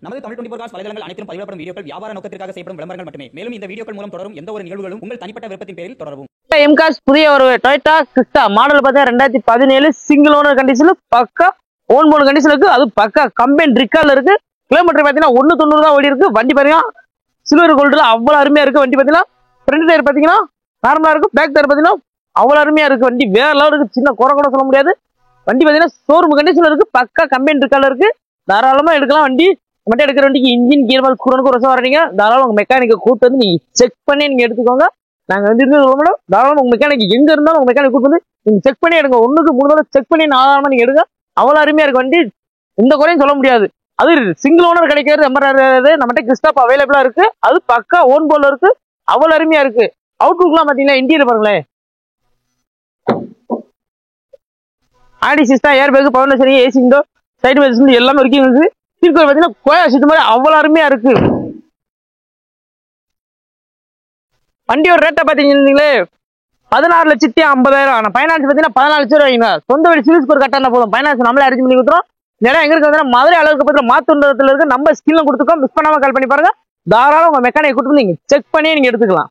நமது தமிழ் 24 காஸ் வலைதளங்கள் அனைத்தும் பதிவிடப்படும் வீடியோக்கள் வியாபார நோக்கத்திற்காக செய்யப்படும் விளம்பரங்கள் மட்டுமே. மேலும் இந்த வீடியோக்கள் மூலம் தொடரும் எந்த ஒரு நிகழ்வுகளும் உங்கள் தனிப்பட்ட விருப்பத்தின் பேரில் தொடரவும். எம்காஸ் புதிய ஒரு டொயோட்டா கிறிஸ்டா மாடல் பார்த்தீங்கன்னா 2017 சிங்கிள் ஓனர் கண்டிஷன், பக்கா ஓன் போன் கண்டிஷன் இருக்கு. அது பக்கா கம்பெனி ரிக்கார்ட்ல இருக்கு. கிலோமீட்டர் பார்த்தீங்கன்னா 190 தான் ஓடி இருக்கு. வண்டி பாத்தீங்கன்னா சில்வர் கோல்டுல அவ்வளவு அருமையா இருக்கு. வண்டி பாத்தீங்கன்னா ஃப்ரண்ட் டயர் பாத்தீங்கன்னா நார்மலா இருக்கு. பேக் டயர் பாத்தீங்கன்னா அவ்வளவு அருமையா இருக்கு. வண்டி வேற லெவல் இருக்கு. சின்ன குறை கூட சொல்ல முடியாது. வண்டி பாத்தீங்கன்னா ஷோரூம் கண்டிஷன்ல இருக்கு. பக்கா கம்பெனி ரிக்கார்ட்ல இருக்கு. தாராளமா எடுக்கலாம். வண்டி மட்டும் எடுக்கிற வண்டிக்கு இன்ஜின் கீர் பால் குரனுக்கு ரசம் வரீங்க. தாராளம் உங்க மெக்கானிக்கை கூட்டு வந்து நீங்க செக் பண்ணி நீங்க எடுத்துக்கோங்க. நாங்க வந்து தாராளம் உங்க மெக்கானிக் எங்க இருந்தாலும் உங்க மெக்கானிக் கூட்டு வந்து நீங்க செக் பண்ணி எடுங்க. 1க்கு 3 தடவை செக் பண்ணி ஆதாரமா நீங்க எடுங்க. அவ்வளவு அருமையா இருக்கு வண்டி. இந்த குறையும் சொல்ல முடியாது. அது சிங்கிள் ஓனர் கிடைக்கிறது நம்மகிட்ட கிறிஸ்டா அவைலபிளா இருக்கு. அது பக்கா ஓன் போர்ல இருக்கு. அவ்வளவு அருமையா இருக்கு. அவுட்லுக்லாம் பாத்தீங்கன்னா இன்டீரியர் பாருங்களேன். ஆடி சிஸ்டா ஏர் பேக் பவர் சரி ஏசி விண்டோ சைடு பேஸ் எல்லாமே இருக்கு. சீர்கோல் பாத்தீங்கன்னா கோயா சுத்த மாதிரி அவ்வளவு அருமையா இருக்கு. வண்டியோட ரேட்டை பாத்தீங்களே 16,50,000. ஆனா பைனான்ஸ் பாத்தீங்கன்னா 14 லட்சம் ரூபாய்ங்க. சொந்த வீடு சிவில் ஸ்கோர் கட்டான போதும். பைனான்ஸ் நம்மளே அரேஞ்ச் பண்ணி கொடுத்துரும். இடம் எங்க இருக்கு வந்து மதுரை அளவுக்கு பக்கத்துல மாத்தூர்ல இருக்கு. நம்ம ஸ்கில்ல கொடுத்துக்கோம். மிஸ் பண்ணாம கால் பண்ணி பாருங்க. தாராளம் உங்க மெக்கானிக் கொடுத்து நீங்க செக் பண்ணி நீங்க எடுத்துக்கலாம்.